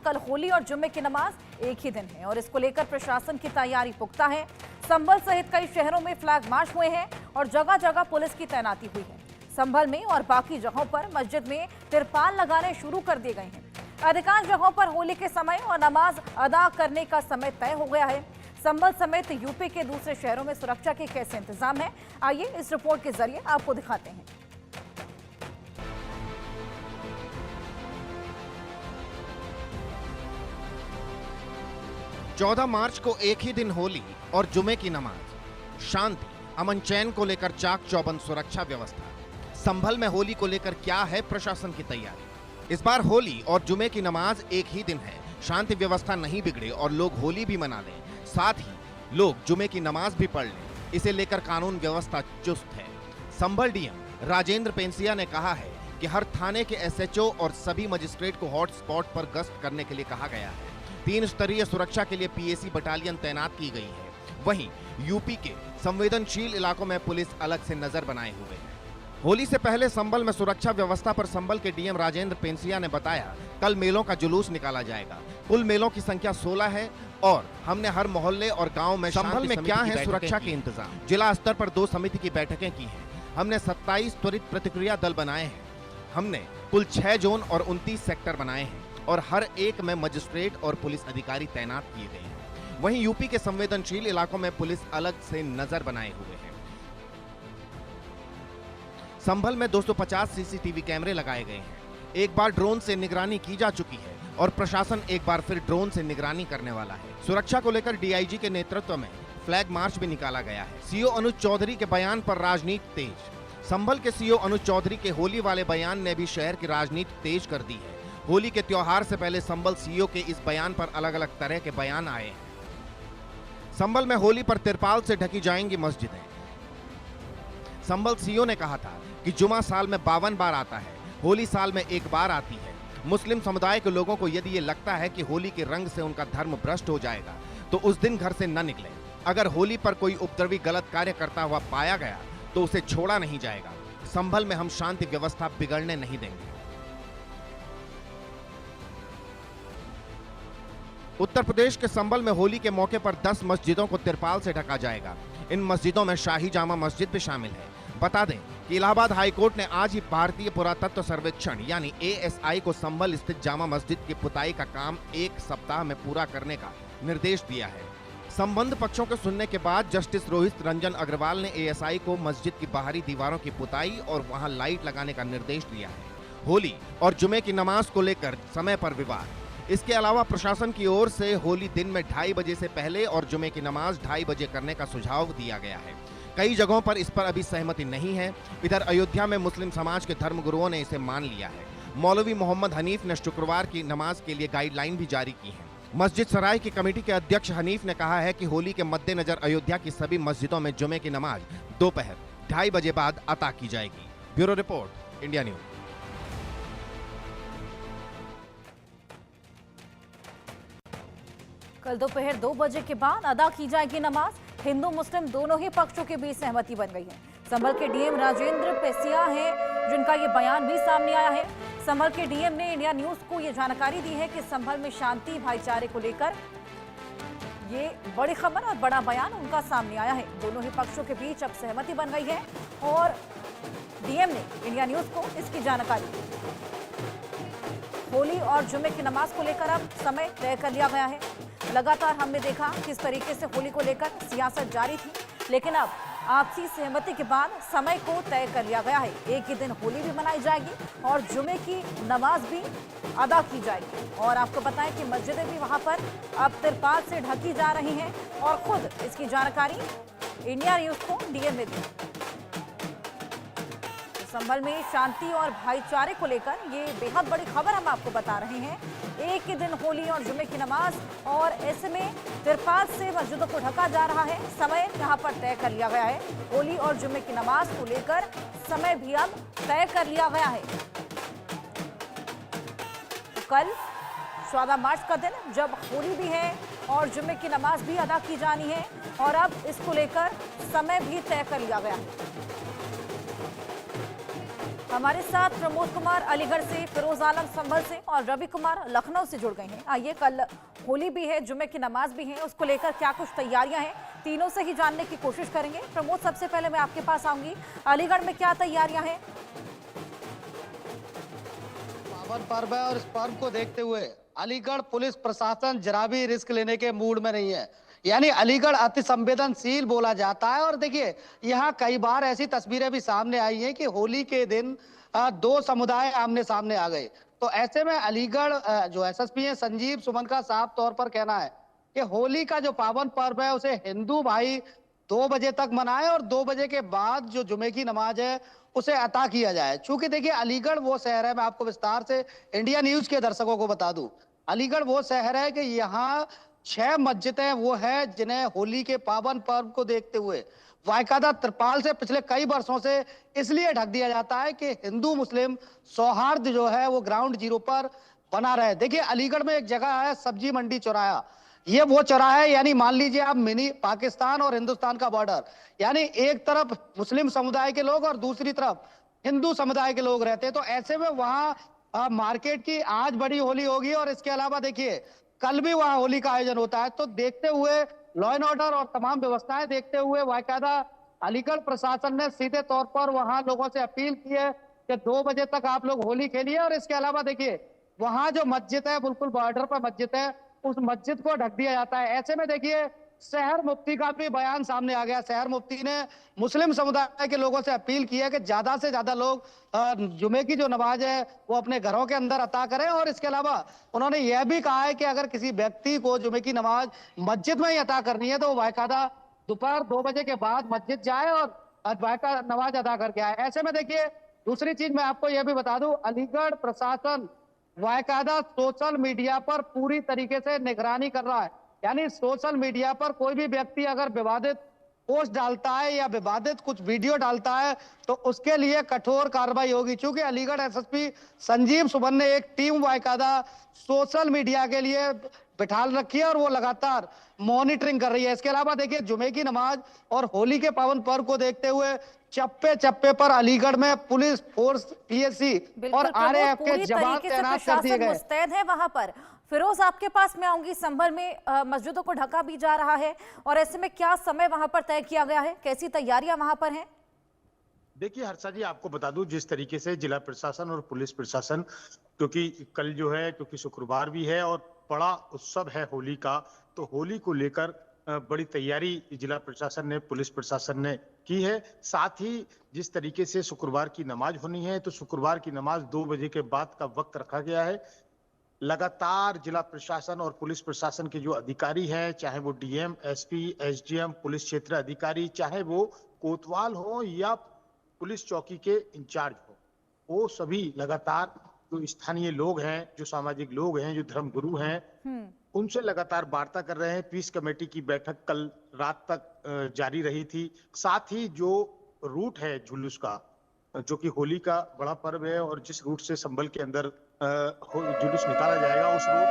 कल होली और जुम्मे की नमाज एक ही दिन है और इसको लेकर प्रशासन की तैयारी पुख्ता है। संभल सहित कई शहरों में फ्लैग मार्च हुए हैं और जगह जगह पुलिस की तैनाती हुई है। संभल में और बाकी जगहों पर मस्जिद में तिरपाल लगाने शुरू कर दिए गए हैं। अधिकांश जगहों पर होली के समय और नमाज अदा करने का समय तय हो गया है। संभल समेत यूपी के दूसरे शहरों में सुरक्षा के कैसे इंतजाम है, आइए इस रिपोर्ट के जरिए आपको दिखाते हैं। 14 मार्च को एक ही दिन होली और जुमे की नमाज। शांति अमन चैन को लेकर चाक चौबंद सुरक्षा व्यवस्था। संभल में होली को लेकर क्या है प्रशासन की तैयारी? इस बार होली और जुमे की नमाज एक ही दिन है। शांति व्यवस्था नहीं बिगड़े और लोग होली भी मना लें, साथ ही लोग जुमे की नमाज भी पढ़ लें, इसे लेकर कानून व्यवस्था चुस्त है। संभल डीएम राजेंद्र पेंसिया ने कहा है कि हर थाने के एसएचओ और सभी मजिस्ट्रेट को हॉटस्पॉट पर गश्त करने के लिए कहा गया है। 3 स्तरीय सुरक्षा के लिए पीएसी बटालियन तैनात की गई है। वहीं यूपी के संवेदनशील इलाकों में पुलिस अलग से नजर बनाए हुए है। होली से पहले संभल में सुरक्षा व्यवस्था पर संभल के डीएम राजेंद्र पेंसिया ने बताया, कल मेलों का जुलूस निकाला जाएगा। कुल मेलों की संख्या 16 है और हमने हर मोहल्ले और गांव में संभल में क्या है सुरक्षा के इंतजाम। जिला स्तर पर 2 समिति की बैठकें की हैं। हमने 27 त्वरित प्रतिक्रिया दल बनाए हैं। हमने कुल 6 जोन और 29 सेक्टर बनाए हैं और हर एक में मजिस्ट्रेट और पुलिस अधिकारी तैनात किए गए हैं। वहीं यूपी के संवेदनशील इलाकों में पुलिस अलग से नजर बनाए हुए है। संभल में 250 सीसीटीवी कैमरे लगाए गए हैं। एक बार ड्रोन से निगरानी की जा चुकी है और प्रशासन एक बार फिर ड्रोन से निगरानी करने वाला है। सुरक्षा को लेकर डीआईजी के नेतृत्व में फ्लैग मार्च भी निकाला गया है। सीओ अनुज चौधरी के बयान पर राजनीति तेज। संभल के सीओ अनुज चौधरी के होली वाले बयान ने भी शहर की राजनीति तेज कर दी है। होली के त्योहार से पहले संभल सीओ के इस बयान पर अलग अलग तरह के बयान आए हैं। संभल में होली पर तिरपाल से ढकी जाएंगी मस्जिदें। संभल सीओ ने कहा था कि जुमा साल में 52 बार आता है, होली साल में 1 बार आती है। मुस्लिम समुदाय के लोगों को यदि ये लगता है कि होली के रंग से उनका धर्म भ्रष्ट हो जाएगा तो उस दिन घर से न निकले। अगर होली पर कोई उपद्रवी गलत कार्य करता हुआ पाया गया तो उसे छोड़ा नहीं जाएगा। संभल में हम शांति व्यवस्था बिगड़ने नहीं देंगे। उत्तर प्रदेश के संभल में होली के मौके पर 10 मस्जिदों को तिरपाल से ढका जाएगा। इन मस्जिदों में शाही जामा मस्जिद भी शामिल है। बता दें कि इलाहाबाद हाईकोर्ट ने आज ही भारतीय पुरातत्व सर्वेक्षण यानी एएसआई को संभल स्थित जामा मस्जिद की पुताई का काम 1 सप्ताह में पूरा करने का निर्देश दिया है। संबंध पक्षों के सुनने के बाद जस्टिस रोहित रंजन अग्रवाल ने एएसआई को मस्जिद की बाहरी दीवारों की पुताई और वहां लाइट लगाने का निर्देश दिया है। होली और जुमे की नमाज को लेकर समय पर विवाद। इसके अलावा प्रशासन की ओर से होली दिन में 2:30 बजे से पहले और जुमे की नमाज 2:30 बजे करने का सुझाव दिया गया है। कई जगहों पर इस पर अभी सहमति नहीं है। इधर अयोध्या में मुस्लिम समाज के धर्मगुरुओं ने इसे मान लिया है। मौलवी मोहम्मद हनीफ ने शुक्रवार की नमाज के लिए गाइडलाइन भी जारी की है। मस्जिद सराय की कमेटी के अध्यक्ष हनीफ ने कहा है कि होली के मद्देनजर अयोध्या की सभी मस्जिदों में जुमे की नमाज दोपहर 2:30 बजे बाद अता की जाएगी। Bureau report, India news. कल दोपहर 2 बजे के बाद अदा की जाएगी नमाज। हिंदू मुस्लिम दोनों ही पक्षों के बीच सहमति बन गई है। संभल के डीएम राजेंद्र पेंसिया हैं जिनका ये बयान भी सामने आया है। संभल के डीएम ने इंडिया न्यूज को ये जानकारी दी है कि संभल में शांति भाईचारे को लेकर ये बड़ी खबर और बड़ा बयान उनका सामने आया है। दोनों ही पक्षों के बीच अब सहमति बन गई है और डीएम ने इंडिया न्यूज को इसकी जानकारी दी। होली और जुमे की नमाज को लेकर अब समय तय कर लिया गया है। लगातार हमने देखा किस तरीके से होली को लेकर सियासत जारी थी, लेकिन अब आपसी सहमति के बाद समय को तय कर लिया गया है। एक ही दिन होली भी मनाई जाएगी और जुमे की नमाज भी अदा की जाएगी। और आपको बताएं कि मस्जिदें भी वहां पर अब तिरपाल से ढकी जा रही हैं और खुद इसकी जानकारी इंडिया न्यूज को डीएम ने दी। संभल में शांति और भाईचारे को लेकर ये बेहद बड़ी खबर हम आपको बता रहे हैं। एक ही दिन होली और जुमे की नमाज और ऐसे में तिरपाल से मस्जिदों को ढका जा रहा है। समय यहाँ पर तय कर लिया गया है। होली और जुमे की नमाज को लेकर समय भी अब तय कर लिया गया है। तो कल 14 मार्च का दिन जब होली भी है और जुमे की नमाज भी अदा की जानी है और अब इसको लेकर समय भी तय कर लिया गया है। हमारे साथ प्रमोद कुमार अलीगढ़ से, फिरोज आलम संभल से और रवि कुमार लखनऊ से जुड़ गए हैं। आइए, कल होली भी है, जुमे की नमाज भी है, उसको लेकर क्या कुछ तैयारियां हैं, तीनों से ही जानने की कोशिश करेंगे। प्रमोद, सबसे पहले मैं आपके पास आऊंगी, अलीगढ़ में क्या तैयारियां हैं? पावन पर्व है और इस पर्व को देखते हुए अलीगढ़ पुलिस प्रशासन जरा भी रिस्क लेने के मूड में नहीं है। यानी अलीगढ़ अति संवेदनशील बोला जाता है। और देखिए, यहाँ कई बार ऐसी तस्वीरें भी सामने आई हैं कि होली के दिन दो समुदाय आमने सामने आ गए। तो ऐसे में अलीगढ़ जो एसएसपी है संजीव सुमन का साफ तौर पर कहना है कि होली का जो पावन पर्व है उसे हिंदू भाई 2 बजे तक मनाए और 2 बजे के बाद जो जुमे की नमाज है उसे अता किया जाए। चूंकि देखिए, अलीगढ़ वो शहर है, मैं आपको विस्तार से इंडिया न्यूज के दर्शकों को बता दूं, अलीगढ़ वो शहर है कि यहाँ 6 मस्जिदें वो है जिन्हें होली के पावन पर्व को देखते हुए बाकायदा त्रिपाल से पिछले कई वर्षों से इसलिए ढक दिया जाता है कि हिंदू मुस्लिम सौहार्द जो है वो ग्राउंड जीरो पर बना रहे। देखिए, अलीगढ़ में एक जगह है सब्जी मंडी चौराहा, ये वो चौराहा है, यानी मान लीजिए आप मिनी पाकिस्तान और हिंदुस्तान का बॉर्डर, यानी एक तरफ मुस्लिम समुदाय के लोग और दूसरी तरफ हिंदू समुदाय के लोग रहते हैं। तो ऐसे में वहाँ मार्केट की आज बड़ी होली होगी और इसके अलावा देखिए कल भी वहाँ होली का आयोजन होता है। तो देखते हुए लॉ एंड ऑर्डर और तमाम व्यवस्थाएं देखते हुए बाकायदा अलीगढ़ प्रशासन ने सीधे तौर पर वहाँ लोगों से अपील की है कि 2 बजे तक आप लोग होली खेलिए। और इसके अलावा देखिए, वहाँ जो मस्जिद है, बिल्कुल बॉर्डर पर मस्जिद है, उस मस्जिद को ढक दिया जाता है। ऐसे में देखिए, शहर मुफ्ती का भी बयान सामने आ गया। शहर मुफ्ती ने मुस्लिम समुदाय के लोगों से अपील की है कि ज्यादा से ज्यादा लोग जुमे की जो नमाज है वो अपने घरों के अंदर अता करें। और इसके अलावा उन्होंने यह भी कहा है कि अगर किसी व्यक्ति को जुमे की नमाज मस्जिद में ही अता करनी है तो वो बाकायदा दोपहर 2 बजे के बाद मस्जिद जाए और बाकायदा नमाज अदा करके आए। ऐसे में देखिए, दूसरी चीज मैं आपको यह भी बता दूं, अलीगढ़ प्रशासन बाकायदा सोशल मीडिया पर पूरी तरीके से निगरानी कर रहा है। यानी सोशल मीडिया पर कोई भी व्यक्ति अगर विवादित पोस्ट डालता है या विवादित कुछ वीडियो डालता है तो उसके लिए कठोर कार्रवाई होगी। चूंकि अलीगढ़ एसएसपी संजीव सुमन ने एक टीम बाकायदा सोशल मीडिया के लिए बिठा रखी है और वो लगातार मॉनिटरिंग कर रही है। इसके अलावा देखिए, जुमे की नमाज और होली के पावन पर्व को देखते हुए चप्पे चप्पे पर अलीगढ़ में पुलिस फोर्स, पीएससी और आरएएफ के जवान तैनात कर दिए गए। मुस्तैद है वहां पर। फिरोज, आपके पास मैं आऊंगी। संभल में मस्जिदों को ढका भी जा रहा है और ऐसे में क्या समय वहां पर तय किया गया है, कैसी तैयारियां वहां पर हैं? देखिए हर्षा जी, आपको बता दूं, जिस तरीके से जिला प्रशासन और पुलिस प्रशासन, क्योंकि कल जो है, क्योंकि शुक्रवार भी है और बड़ा उत्सव है होली का, तो होली को लेकर बड़ी तैयारी जिला प्रशासन ने, पुलिस प्रशासन ने की है। साथ ही जिस तरीके से शुक्रवार की नमाज होनी है, तो शुक्रवार की नमाज 2 बजे के बाद का वक्त रखा गया है। लगातार जिला प्रशासन और पुलिस प्रशासन के जो अधिकारी हैं, चाहे वो डीएम, एसपी, एसडीएम, पुलिस क्षेत्र अधिकारी, चाहे वो कोतवाल हो या पुलिस चौकी के इंचार्ज हो, वो सभी लगातार जो स्थानीय लोग हैं, जो सामाजिक लोग हैं, जो धर्मगुरु हैं, उनसे लगातार वार्ता कर रहे हैं। पीस कमेटी की बैठक कल रात तक जारी रही थी। साथ ही जो रूट है जुलूस का, जो कि होली का बड़ा पर्व है और जिस रूट से संभल के अंदर जुलूस निकाला जाएगा, उस रूट।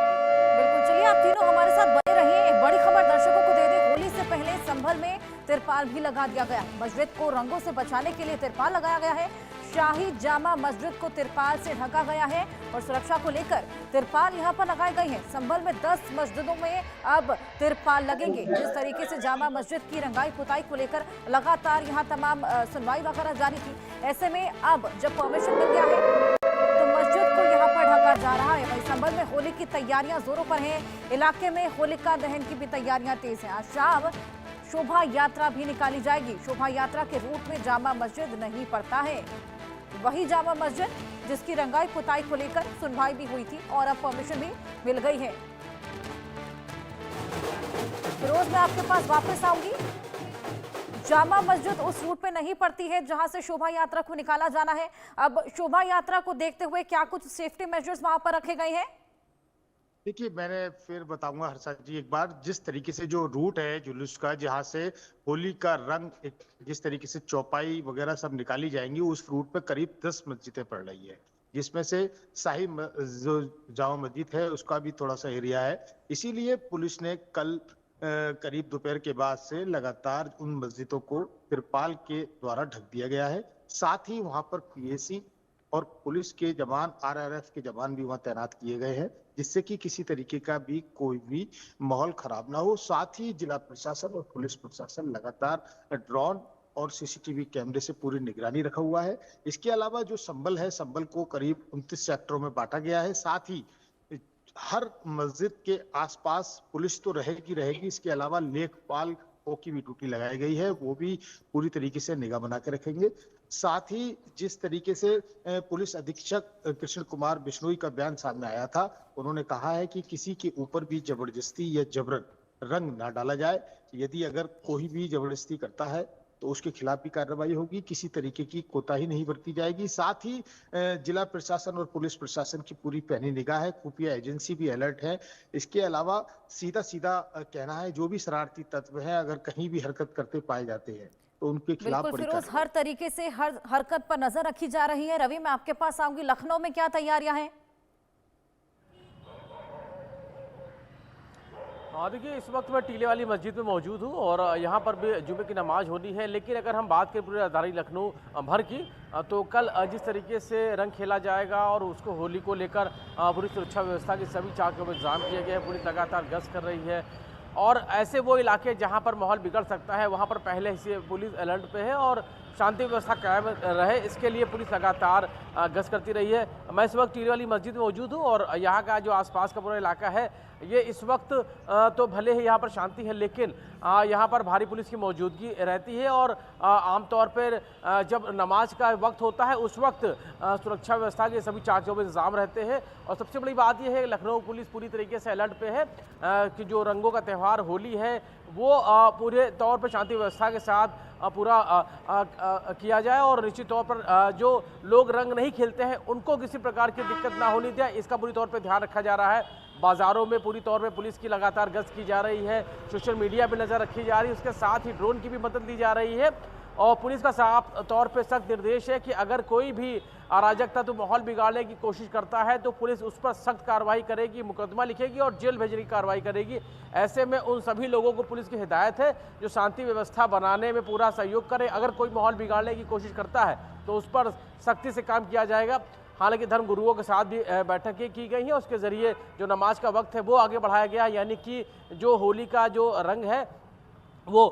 बिल्कुल, चलिए आप तीनों हमारे साथ बने रहिए। एक बड़ी खबर दर्शकों को दे दें, होली से पहले संभल में तिरपाल भी लगा दिया गया। मस्जिद को रंगों से बचाने के लिए तिरपाल लगाया गया है। शाही जामा मस्जिद को तिरपाल से ढका गया है और सुरक्षा को लेकर तिरपाल यहां पर लगाए गए हैं। संभल में 10 मस्जिदों में अब तिरपाल लगेंगे। जिस तरीके से जामा मस्जिद की रंगाई पुताई को लेकर लगातार यहां तमाम सुनवाई वगैरह जारी थी, ऐसे में अब जब परमिशन मिल गया है तो मस्जिद को यहां पर ढका जा रहा है। वहीं संभल में होली की तैयारियां जोरों पर हैं। इलाके में होलिका दहन की भी तैयारियां तेज हैं। आज शाम शोभा यात्रा भी निकाली जाएगी। शोभा यात्रा के रूट में जामा मस्जिद नहीं पड़ता है, वही जामा मस्जिद जिसकी रंगाई पुताई को लेकर सुनवाई भी हुई थी और अब परमिशन भी मिल गई है। फिरोज, मैं आपके पास वापस आऊंगी। जामा मस्जिद उस रूट पे नहीं पड़ती है जहां से शोभा यात्रा को निकाला जाना है। अब शोभा यात्रा को देखते हुए क्या कुछ सेफ्टी मेजर्स वहां पर रखे गए हैं? देखिए, मैंने फिर बताऊंगा हर्षा जी एक बार, जिस तरीके से जो रूट है जुलूस का, जहां से होली का रंग, जिस तरीके से चौपाई वगैरह सब निकाली जाएंगी, उस रूट पे करीब 10 मस्जिदें पड़ रही है, जिसमें से शाही जो जामा मस्जिद है उसका भी थोड़ा सा एरिया है। इसीलिए पुलिस ने कल करीब दोपहर के बाद से लगातार उन मस्जिदों को तिरपाल के द्वारा ढक दिया गया है। साथ ही वहां पर पीएसी और पुलिस के जवान, आरआरएफ के जवान भी वहां तैनात किए गए हैं, जिससे कि किसी तरीके का भी कोई भी माहौल खराब ना हो। साथ ही जिला प्रशासन और पुलिस प्रशासन लगातार ड्रोन और सीसीटीवी कैमरे से पूरी निगरानी रखा हुआ है। इसके अलावा जो संभल है, संभल को करीब 29 सेक्टरों में बांटा गया है। साथ ही हर मस्जिद के आसपास पुलिस तो रहेगी, इसके अलावा लेखपाल की भी ड्यूटी लगाई गई है, वो भी पूरी तरीके से निगाह बना के रखेंगे। साथ ही जिस तरीके से पुलिस अधीक्षक कृष्ण कुमार बिश्नोई का बयान सामने आया था, उन्होंने कहा है कि किसी के ऊपर भी जबरदस्ती या जबरन रंग ना डाला जाए। यदि अगर कोई भी जबरदस्ती करता है तो उसके खिलाफ भी कार्रवाई होगी, किसी तरीके की कोताही नहीं बरती जाएगी। साथ ही जिला प्रशासन और पुलिस प्रशासन की पूरी पैनी निगाह है, खुफिया एजेंसी भी अलर्ट है। इसके अलावा सीधा सीधा कहना है, जो भी शरारती तत्व है अगर कहीं भी हरकत करते पाए जाते हैं तो उनके खिलाफ बिल्कुल बड़ी फिरोज, हर तरीके से हर हरकत पर नजर रखी जा रही है। रवि, मैं आपके पास आऊंगी, लखनऊ में क्या तैयारियां हैं? हाँ देखिए, इस वक्त मैं टीले वाली मस्जिद में मौजूद हूँ और यहाँ पर भी जुमे की नमाज होनी है। लेकिन अगर हम बात करें पूरी राजधानी लखनऊ भर की, तो कल जिस तरीके से रंग खेला जाएगा और उसको होली को लेकर पूरी सुरक्षा व्यवस्था की सभी चाकों में इंतजाम किया गया है। पुलिस लगातार गश्त कर रही है और ऐसे वो इलाके जहाँ पर माहौल बिगड़ सकता है वहाँ पर पहले से पुलिस अलर्ट पे है और शांति व्यवस्था कायम रहे, इसके लिए पुलिस लगातार गश्त करती रही है। मैं इस वक्त टीले वाली मस्जिद में मौजूद हूँ और यहाँ का जो आसपास का पूरा इलाका है, ये इस वक्त तो भले ही यहाँ पर शांति है, लेकिन यहाँ पर भारी पुलिस की मौजूदगी रहती है और आमतौर पर जब नमाज का वक्त होता है उस वक्त सुरक्षा व्यवस्था के सभी चाक चौबंद इंतजाम रहते हैं। और सबसे बड़ी बात यह है कि लखनऊ पुलिस पूरी तरीके से अलर्ट पे है कि जो रंगों का त्यौहार होली है वो पूरे तौर पर शांति व्यवस्था के साथ पूरा किया जाए और निश्चित तौर पर जो लोग रंग नहीं खेलते हैं उनको किसी प्रकार की दिक्कत ना होनी दे, इसका पूरी तौर पर ध्यान रखा जा रहा है। बाजारों में पूरी तौर पे पुलिस की लगातार गश्त की जा रही है, सोशल मीडिया पे नज़र रखी जा रही है, उसके साथ ही ड्रोन की भी मदद ली जा रही है। और पुलिस का साफ तौर पे सख्त निर्देश है कि अगर कोई भी अराजकता तो माहौल बिगाड़ने की कोशिश करता है तो पुलिस उस पर सख्त कार्रवाई करेगी, मुकदमा लिखेगी और जेल भेजने की कार्रवाई करेगी। ऐसे में उन सभी लोगों को पुलिस की हिदायत है जो शांति व्यवस्था बनाने में पूरा सहयोग करे। अगर कोई माहौल बिगाड़ने की कोशिश करता है तो उस पर सख्ती से काम किया जाएगा। हालांकि धर्म गुरुओं के साथ भी बैठकें की गई हैं, उसके ज़रिए जो नमाज का वक्त है वो आगे बढ़ाया गया है, यानी कि जो होली का जो रंग है वो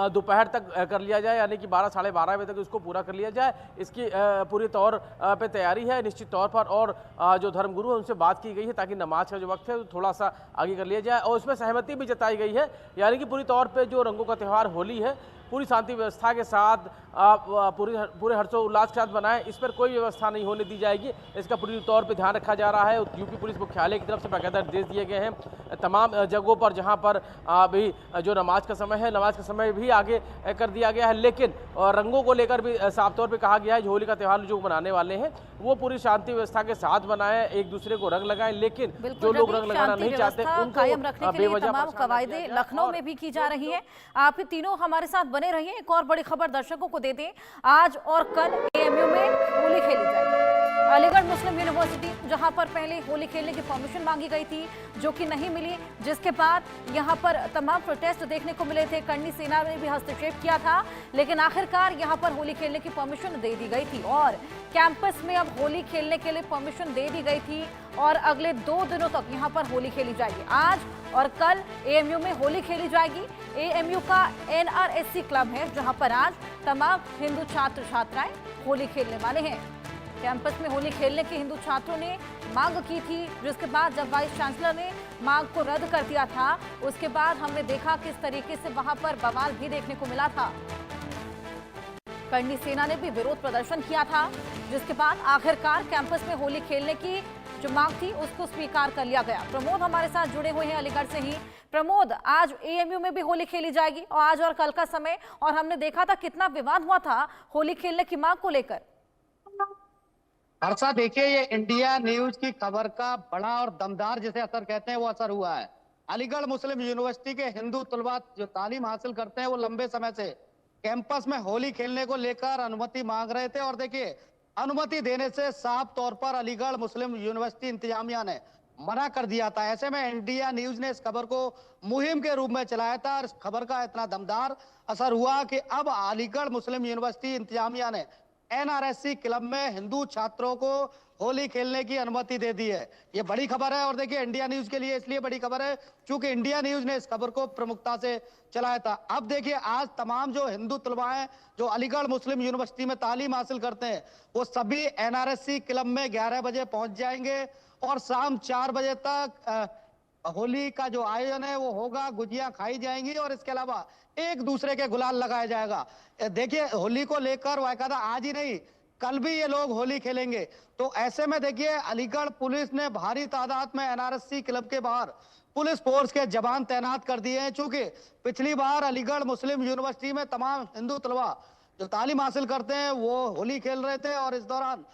दोपहर तक कर लिया जाए, यानी कि 12 साढ़े 12 बजे तक उसको पूरा कर लिया जाए। इसकी पूरी तौर पे तैयारी है निश्चित तौर पर और जो धर्मगुरु है उनसे बात की गई है ताकि नमाज का जो वक्त है वो थोड़ा सा आगे कर लिया जाए और उसमें सहमति भी जताई गई है, यानी कि पूरी तौर पे जो रंगों का त्यौहार होली है पूरी शांति व्यवस्था के साथ पूरे हर्षोल्लास के साथ बनाएं, इस पर कोई व्यवस्था नहीं होने दी जाएगी। इसका पूरी तौर पे ध्यान रखा जा रहा है। यूपी पुलिस मुख्यालय की तरफ से बाकायदा निर्देश दिए गए हैं तमाम जगहों पर जहां पर अभी जो नमाज का समय है, नमाज का समय भी आगे कर दिया गया है, लेकिन रंगों को लेकर भी साफ तौर पर कहा गया है होली का त्यौहार जो मनाने वाले हैं वो पूरी शांति व्यवस्था के साथ बनाएं, एक दूसरे को रंग लगाएं, लेकिन जो लोग रंग लगाना नहीं चाहते उनको बेवजह तमाम कवायदे लखनऊ में भी की जा रही है। आप तीनों हमारे साथ बने रहिए। एक और बड़ी खबर दर्शकों को दे दें, आज और कल एएमयू में होली खेली जाएगी। अलीगढ़ मुस्लिम यूनिवर्सिटी जहां पर पहले होली खेलने की परमिशन मांगी गई थी जो कि नहीं मिली, जिसके बाद यहां पर तमाम प्रोटेस्ट देखने को मिले थे, करनी सेना ने भी हस्तक्षेप किया था, लेकिन आखिरकार यहां पर होली खेलने की परमिशन दे दी गई थी और कैंपस में अब होली खेलने के लिए परमिशन दे दी गई थी और अगले 2 दिनों तक यहां पर होली खेली जाएगी। आज और कल एएमयू में होली खेली जाएगी। एएमयू का एनआरएससी क्लब है जहां पर आज तमाम हिंदू छात्र छात्राएं होली खेलने वाले हैं। कैंपस में होली खेलने के हिंदू छात्रों ने मांग की थी, जिसके बाद जब वाइस चांसलर ने मांग को रद्द कर दिया था उसके बाद हमने देखा किस तरीके से वहां पर बवाल भी देखने को मिला था। करनी सेना ने भी विरोध प्रदर्शन किया था, जिसके बाद आखिरकार कैंपस में होली खेलने की जो मांग थी उसको स्वीकार कर लिया गया। प्रमोद हमारे साथ जुड़े हुए हैं अलीगढ़ से ही। प्रमोद, आज एएमयू में भी होली खेली जाएगी और आज और कल का समय, और हमने देखा था कितना विवाद हुआ था होली खेलने की मांग को लेकर। हर्षा, देखिए ये इंडिया न्यूज की खबर का बड़ा और दमदार जिसे असर कहते हैं वो असर हुआ है। अलीगढ़ मुस्लिम यूनिवर्सिटी के हिंदू तलबा जो तालीम हासिल करते हैं वो लंबे समय से कैंपस में होली खेलने को लेकर अनुमति मांग रहे थे और देखिए अनुमति देने से साफ तौर पर अलीगढ़ मुस्लिम यूनिवर्सिटी इंतजामिया ने मना कर दिया था। ऐसे में इंडिया न्यूज ने इस खबर को मुहिम के रूप में चलाया था और इस खबर का इतना दमदार असर हुआ कि अब अलीगढ़ मुस्लिम यूनिवर्सिटी इंतजामिया ने एनआरएससी क्लब में हिंदू छात्रों को होली खेलने की अनुमति दे दी है। ये बड़ी खबर है और देखिए इंडिया न्यूज के लिए इसलिए बड़ी खबर है क्योंकि इंडिया न्यूज ने इस खबर को प्रमुखता से चलाया था। अब देखिए आज तमाम जो हिंदू तलबा हैं जो अलीगढ़ मुस्लिम यूनिवर्सिटी में तालीम हासिल करते हैं वो सभी एनआरएससी क्लब में 11 बजे पहुंच जाएंगे और शाम 4 बजे तक होली का जो आयोजन है वो होगा, गुजिया खाई जाएंगी और इसके अलावा एक दूसरे के गुलाल लगाया जाएगा। देखिए होली को लेकर वाकायदा आज ही नहीं कल भी ये लोग होली खेलेंगे। तो ऐसे में देखिए अलीगढ़ पुलिस ने भारी तादाद में एनआरएससी क्लब के बाहर पुलिस फोर्स के जवान तैनात कर दिए हैं। चूंकि पिछली बार अलीगढ़ मुस्लिम यूनिवर्सिटी में तमाम हिंदू तलबा जो तालीम हासिल करते हैं वो होली खेल रहे थे और इस दौरान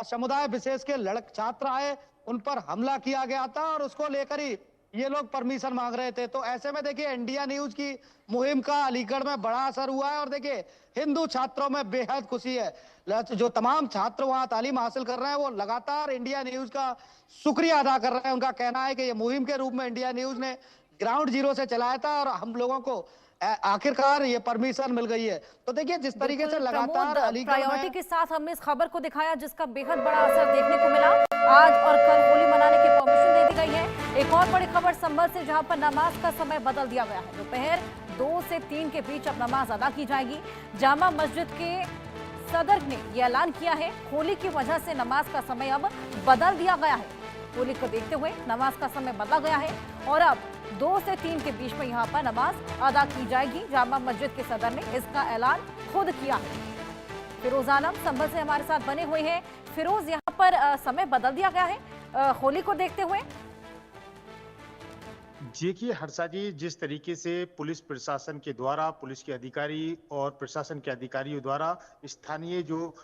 समुदाय विशेष के छात्र आए, उन पर हमला किया गया था और उसको लेकर ही ये लोग परमिशन मांग रहे थे। तो ऐसे में देखिए इंडिया न्यूज की मुहिम का अलीगढ़ में बड़ा असर हुआ है और देखिए हिंदू छात्रों में बेहद खुशी है। जो तमाम छात्र वहां तालीम हासिल कर रहे हैं वो लगातार इंडिया न्यूज का शुक्रिया अदा कर रहे हैं। उनका कहना है कि ये मुहिम के रूप में इंडिया न्यूज ने ग्राउंड जीरो से चलाया था और हम लोगों को आखिरकार ये परमिशन मिल गई है। तो देखिए जिस तरीके से लगातार अलीगढ़ प्रायोरिटी के साथ हमने इस खबर को दिखाया जिसका बेहद बड़ा असर देखने को मिला। आज और कल होली मनाने की परमिशन दे दी गई है। एक और बड़ी खबर संभल से जहां पर नमाज का समय बदल दिया गया है। दोपहर 2 से 3 के बीच अब नमाज अदा की जाएगी। जामा मस्जिद के सदर ने यह ऐलान किया है होली की वजह से नमाज का समय अब बदल दिया गया है। होली को देखते हुए नमाज का समय बदला गया है और अब 2 से 3 के बीच में यहाँ पर नमाज अदा की जाएगी। जामा मस्जिद के सदर ने इसका ऐलान खुद किया है। फिरोज आलम संभल से हमारे साथ बने हुए हैं। फिरोज, यहाँ पर समय बदल दिया गया है होली को देखते हुए। देखिए हर्षा जी, जिस तरीके से पुलिस प्रशासन के द्वारा, पुलिस के अधिकारी और प्रशासन के अधिकारियों द्वारा स्थानीय जो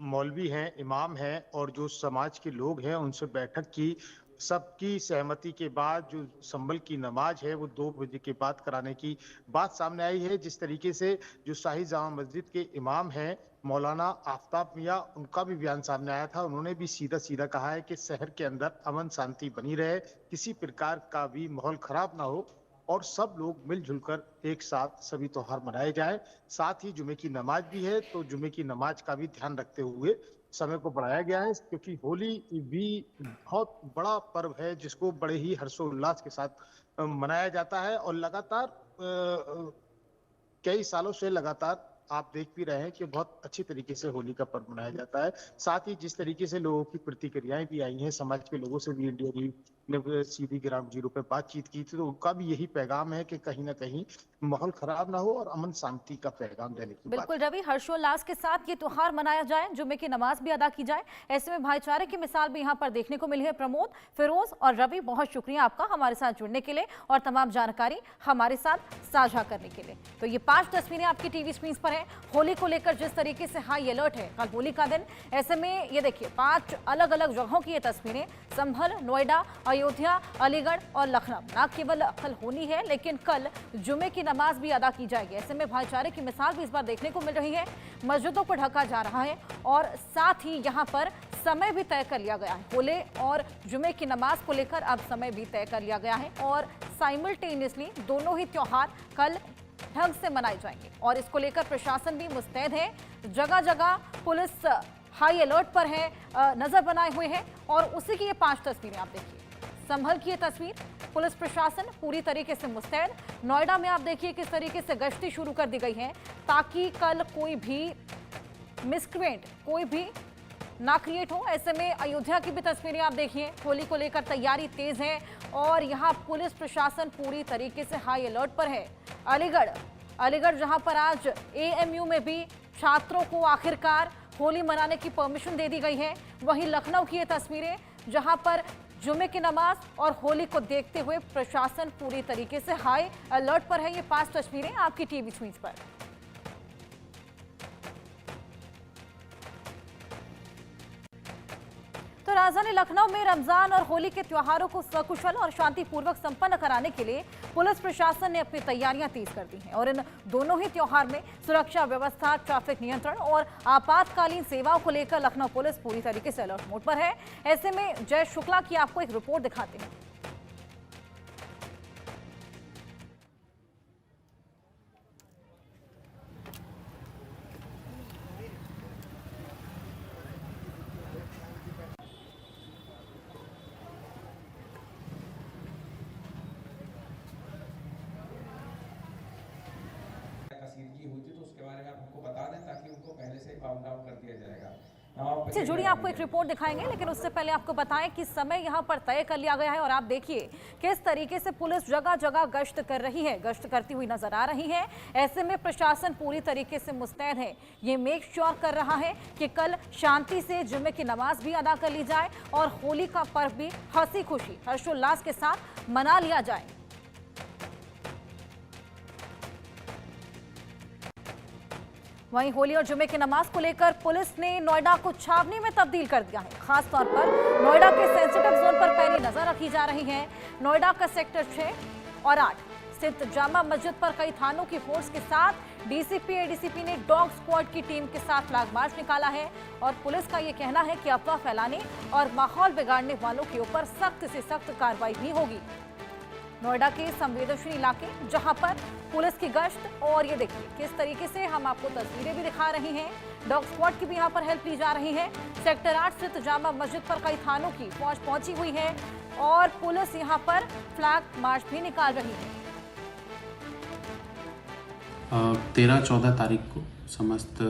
मौलवी हैं, इमाम हैं और जो समाज के लोग हैं उनसे बैठक की, सबकी सहमति के बाद जो संभल की नमाज है वो 2 बजे के बाद कराने की बात सामने आई है। जिस तरीके से जो शाही जामा मस्जिद के इमाम हैं मौलाना आफ्ताब मियां, उनका भी बयान सामने आया था। उन्होंने भी सीधा सीधा कहा है कि शहर के अंदर अमन शांति बनी रहे, किसी प्रकार का भी माहौल खराब ना हो और सब लोग मिलजुल कर एक साथ सभी त्योहार मनाए जाए। साथ ही जुमे की नमाज भी है तो जुमे की नमाज का भी ध्यान रखते हुए समय को बढ़ाया गया है, क्योंकि होली भी बहुत बड़ा पर्व है जिसको बड़े ही हर्षोल्लास के साथ मनाया जाता है और लगातार कई सालों से लगातार आप देख भी रहे हैं कि बहुत अच्छी तरीके से होली का पर्व मनाया जाता है। साथ ही जिस तरीके से लोगों की प्रतिक्रियाएं भी आई हैं, समाज के लोगों से भी इंडिया न्यूज ने सीधी ग्राउंड जीरो पे बातचीत की थी तो उनका भी यही पैगाम है कि कहीं ना कहीं माहौल खराब ना हो और अमन शांति का पैगाम देने की बिल्कुल रवि, हर्षोल्लास के साथ ये त्योहार मनाया जाए, जुमे की नमाज भी अदा की जाए, ऐसे में भाईचारे की मिसाल भी यहाँ पर देखने को मिली है। प्रमोद, फिरोज और रवि, बहुत शुक्रिया आपका हमारे साथ जुड़ने के लिए और तमाम जानकारी हमारे साथ साझा करने के लिए। तो ये 5 तस्वीरें आपकी टीवी स्क्रीन पर है। होली को लेकर जिस तरीके से हाई अलर्ट है, कल होली का दिन, ऐसे में ये देखिए 5 अलग अलग जगहों की ये तस्वीरें, संभल, नोएडा, अयोध्या, अलीगढ़ और लखनऊ। न केवल कल होली है लेकिन कल जुमे की नमाज भी अदा की जाएगी। ऐसे में भाईचारे की मिसाल भी इस बार देखने को मिल रही है। मस्जिदों को ढका जा रहा है और साथ ही यहाँ पर समय भी तय कर लिया गया है। होली और जुमे की नमाज को लेकर अब समय भी तय कर लिया गया है और साइमल्टेनियसली दोनों ही त्योहार कल ढंग से मनाए जाएंगे और इसको लेकर प्रशासन भी मुस्तैद है। जगह जगह पुलिस हाई अलर्ट पर है, नजर बनाए हुए है और उसी की ये 5 तस्वीरें आप देखिए। संभल की ये तस्वीर, पुलिस प्रशासन पूरी तरीके से मुस्तैद। नोएडा में आप देखिए किस तरीके से गश्ती शुरू कर दी गई है ताकि कल कोई भी मिसक्रिएंट, कोई भी ना क्रिएट हो। ऐसे में अयोध्या की भी तस्वीरें आप देखिए, होली को लेकर तैयारी तेज है और यहाँ पुलिस प्रशासन पूरी तरीके से हाई अलर्ट पर है। अलीगढ़ जहां पर आज एएमयू में भी छात्रों को आखिरकार होली मनाने की परमिशन दे दी गई है। वहीं लखनऊ की ये तस्वीरें जहां पर जुमे की नमाज और होली को देखते हुए प्रशासन पूरी तरीके से हाई अलर्ट पर है। ये 5 तस्वीरें आपकी टीवी स्क्रीन पर। तो राजधानी लखनऊ में रमजान और होली के त्योहारों को सकुशल और शांतिपूर्वक संपन्न कराने के लिए पुलिस प्रशासन ने अपनी तैयारियां तेज कर दी हैं और इन दोनों ही त्योहार में सुरक्षा व्यवस्था, ट्रैफिक नियंत्रण और आपातकालीन सेवाओं को लेकर लखनऊ पुलिस पूरी तरीके से अलर्ट मोड पर है। ऐसे में जय शुक्ला की आपको एक रिपोर्ट दिखाते हैं। से जुड़ी आपको एक रिपोर्ट दिखाएंगे, लेकिन उससे पहले आपको बताएं कि समय यहां पर तय कर लिया गया है और आप देखिए किस तरीके से पुलिस जगह जगह गश्त कर रही है, गश्त करती हुई नजर आ रही है। ऐसे में प्रशासन पूरी तरीके से मुस्तैद है, ये मेक श्योर कर रहा है कि कल शांति से जुम्मे की नमाज भी अदा कर ली जाए और होली का पर्व भी हंसी खुशी हर्षोल्लास के साथ मना लिया जाए। वहीं होली और जुमे की नमाज को लेकर पुलिस ने नोएडा को छावनी में तब्दील कर दिया है। खास तौर पर नोएडा के सेंसिटिव जोन पर पैनी नजर रखी जा रही है। नोएडा का सेक्टर 6 और 8 स्थित जामा मस्जिद पर कई थानों की फोर्स के साथ डीसीपी एडीसीपी ने डॉग स्क्वाड की टीम के साथ फ्लैग मार्च निकाला है और पुलिस का ये कहना है कि अफवाह फैलाने और माहौल बिगाड़ने वालों के ऊपर सख्त से सख्त कार्रवाई भी होगी। नोएडा के संवेदनशील इलाके जहां पर पुलिस की गश्त, और ये देखिए किस तरीके से हम आपको तस्वीरें भी दिखा रही हैं। डॉग स्क्वाड की भी यहां पर हेल्प ली जा रही है। सेक्टर 8 स्थित जामा मस्जिद पर कई थानों की फौज पहुंची हुई है और पुलिस यहां पर फ्लैग मार्च भी निकाल रही है। 13-14 तारीख को समस्त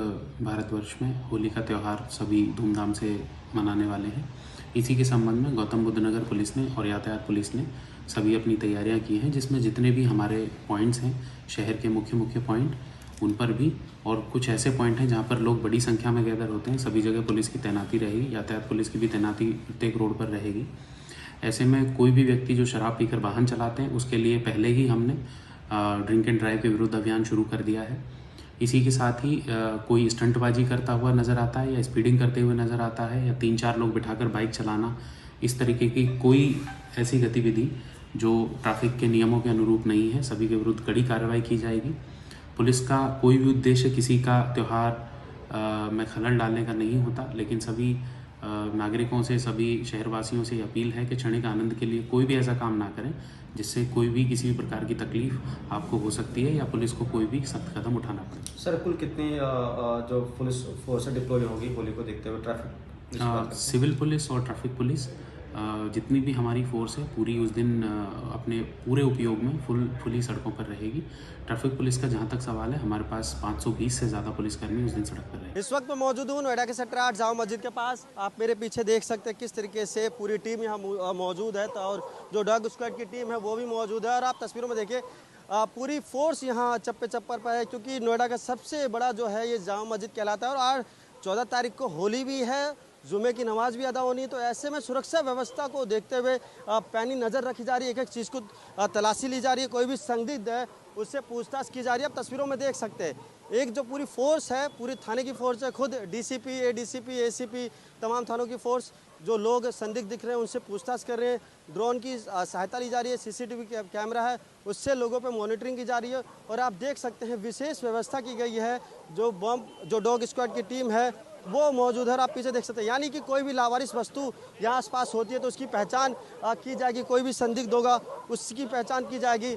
भारतवर्ष में होली का त्यौहार सभी धूमधाम से मनाने वाले हैं। इसी के संबंध में गौतम बुद्ध नगर पुलिस ने और यातायात पुलिस ने सभी अपनी तैयारियां की हैं, जिसमें जितने भी हमारे पॉइंट्स हैं शहर के मुख्य पॉइंट, उन पर भी, और कुछ ऐसे पॉइंट हैं जहां पर लोग बड़ी संख्या में गैदर होते हैं, सभी जगह पुलिस की तैनाती रहेगी। यातायात पुलिस की भी तैनाती प्रत्येक रोड पर रहेगी। ऐसे में कोई भी व्यक्ति जो शराब पीकर वाहन चलाते हैं उसके लिए पहले ही हमने ड्रिंक एंड ड्राइव के विरुद्ध अभियान शुरू कर दिया है। इसी के साथ ही कोई स्टंटबाजी करता हुआ नज़र आता है या स्पीडिंग करते हुए नज़र आता है या 3-4 लोग बिठाकर बाइक चलाना, इस तरीके की कोई ऐसी गतिविधि जो ट्रैफिक के नियमों के अनुरूप नहीं है, सभी के विरुद्ध कड़ी कार्रवाई की जाएगी। पुलिस का कोई भी उद्देश्य किसी का त्यौहार में खलल डालने का नहीं होता, लेकिन सभी नागरिकों से, सभी शहरवासियों से अपील है कि क्षणिक आनंद के लिए कोई भी ऐसा काम ना करें जिससे कोई भी किसी भी प्रकार की तकलीफ आपको हो सकती है या पुलिस को कोई भी सख्त कदम उठाना पड़े। सर, कुल कितनी जो पुलिस फोर्स डिप्लॉय होगी होली को देखते हुए ट्रैफिक? सिविल पुलिस और ट्रैफिक पुलिस जितनी भी हमारी फोर्स है पूरी उस दिन अपने पूरे उपयोग में फुली सड़कों पर रहेगी। ट्रैफिक पुलिस का जहां तक सवाल है, हमारे पास 520 से ज़्यादा पुलिसकर्मी उस दिन सड़क पर रहेंगे। इस वक्त मैं मौजूद हूँ नोएडा के सेक्टर 8 जामा मस्जिद के पास। आप मेरे पीछे देख सकते हैं किस तरीके से पूरी टीम यहाँ मौजूद है, और जो डॉग स्क्वाड की टीम है वो भी मौजूद है। और आप तस्वीरों में देखिए पूरी फोर्स यहाँ चप्पे चप्पर पर है, क्योंकि नोएडा का सबसे बड़ा जो है ये जामा मस्जिद कहलाता है। और 14 तारीख को होली भी है, जुमे की नमाज भी अदा होनी है, तो ऐसे में सुरक्षा व्यवस्था को देखते हुए पैनी नज़र रखी जा रही है। एक एक चीज़ को तलाशी ली जा रही है, कोई भी संदिग्ध है उससे पूछताछ की जा रही है। आप तस्वीरों में देख सकते हैं एक जो पूरी फोर्स है, पूरी थाने की फोर्स है, खुद डीसीपी एडीसीपी एसीपी तमाम थानों की फोर्स, जो लोग संदिग्ध दिख रहे हैं उनसे पूछताछ कर रहे हैं। ड्रोन की सहायता ली जा रही है, सीसीटीवी कैमरा है उससे लोगों पे मॉनिटरिंग की जा रही है। और आप देख सकते हैं विशेष व्यवस्था की गई है, जो डॉग स्क्वाड की टीम है वो मौजूद है। और आप पीछे देख सकते हैं, यानी कि कोई भी लावारिस वस्तु यहाँ आसपास होती है तो उसकी पहचान की जाएगी, कोई भी संदिग्ध होगा उसकी पहचान की जाएगी।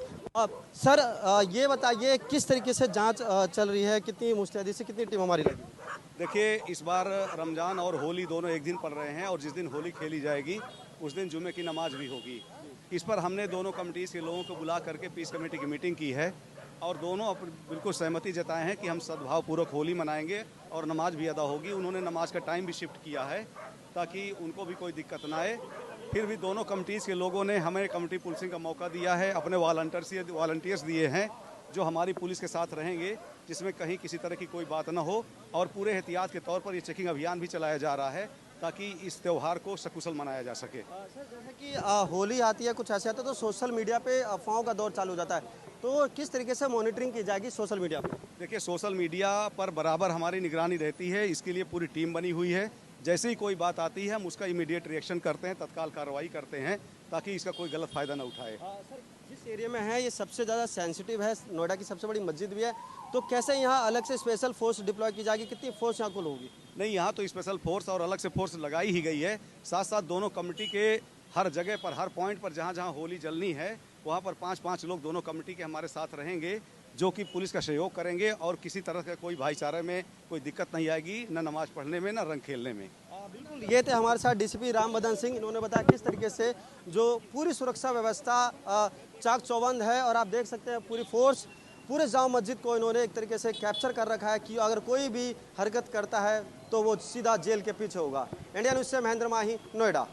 सर, ये बताइए किस तरीके से जांच चल रही है, कितनी मुस्तैदी से कितनी टीम हमारी लगी? देखिए, इस बार रमज़ान और होली दोनों एक दिन पड़ रहे हैं और जिस दिन होली खेली जाएगी उस दिन जुमे की नमाज भी होगी। इस पर हमने दोनों कमिटीज़ के लोगों को बुला करके पीस कमेटी की मीटिंग की है और दोनों बिल्कुल सहमति जताए हैं कि हम सद्भावपूर्वक होली मनाएंगे और नमाज भी अदा होगी। उन्होंने नमाज का टाइम भी शिफ्ट किया है ताकि उनको भी कोई दिक्कत ना आए। फिर भी दोनों कमिटीज़ के लोगों ने हमें कमिटी पुलिसिंग का मौका दिया है, अपने वॉलंटियर्स दिए हैं जो हमारी पुलिस के साथ रहेंगे, जिसमें कहीं किसी तरह की कोई बात ना हो। और पूरे एहतियात के तौर पर ये चेकिंग अभियान भी चलाया जा रहा है ताकि इस त्यौहार को सकुशल मनाया जा सके। सर, जैसे कि होली आती है, कुछ ऐसे आता है तो सोशल मीडिया पे अफवाहों का दौर चालू हो जाता है, तो किस तरीके से मॉनिटरिंग की जाएगी सोशल मीडिया पर? देखिए, सोशल मीडिया पर बराबर हमारी निगरानी रहती है, इसके लिए पूरी टीम बनी हुई है। जैसे ही कोई बात आती है हम उसका इमीडिएट रिएक्शन करते हैं, तत्काल कार्रवाई करते हैं ताकि इसका कोई गलत फ़ायदा न उठाए। सर, जिस एरिया में है ये सबसे ज़्यादा सेंसिटिव है, नोएडा की सबसे बड़ी मस्जिद भी है, तो कैसे यहाँ अलग से स्पेशल फोर्स डिप्लॉय की जाएगी? कितनी फोर्स यहाँ कुल होगी? नहीं, यहाँ तो स्पेशल फोर्स और अलग से फोर्स लगाई ही गई है। साथ साथ दोनों कमेटी के हर जगह पर, हर पॉइंट पर जहाँ जहाँ होली जलनी है वहाँ पर 5-5 लोग दोनों कमेटी के हमारे साथ रहेंगे, जो कि पुलिस का सहयोग करेंगे और किसी तरह का कोई भाईचारे में कोई दिक्कत नहीं आएगी, न नमाज पढ़ने में न रंग खेलने में। बिल्कुल, ये थे हमारे साथ डीसीपी राम बदन सिंह। इन्होंने बताया किस तरीके से जो पूरी सुरक्षा व्यवस्था चाक चौबंद है। और आप देख सकते हैं पूरी फोर्स पूरे जामा मस्जिद को इन्होंने एक तरीके से कैप्चर कर रखा है कि अगर कोई भी हरकत करता है तो वो सीधा जेल के पीछे होगा। इंडिया न्यूज़ से महेंद्र माही, नोएडा।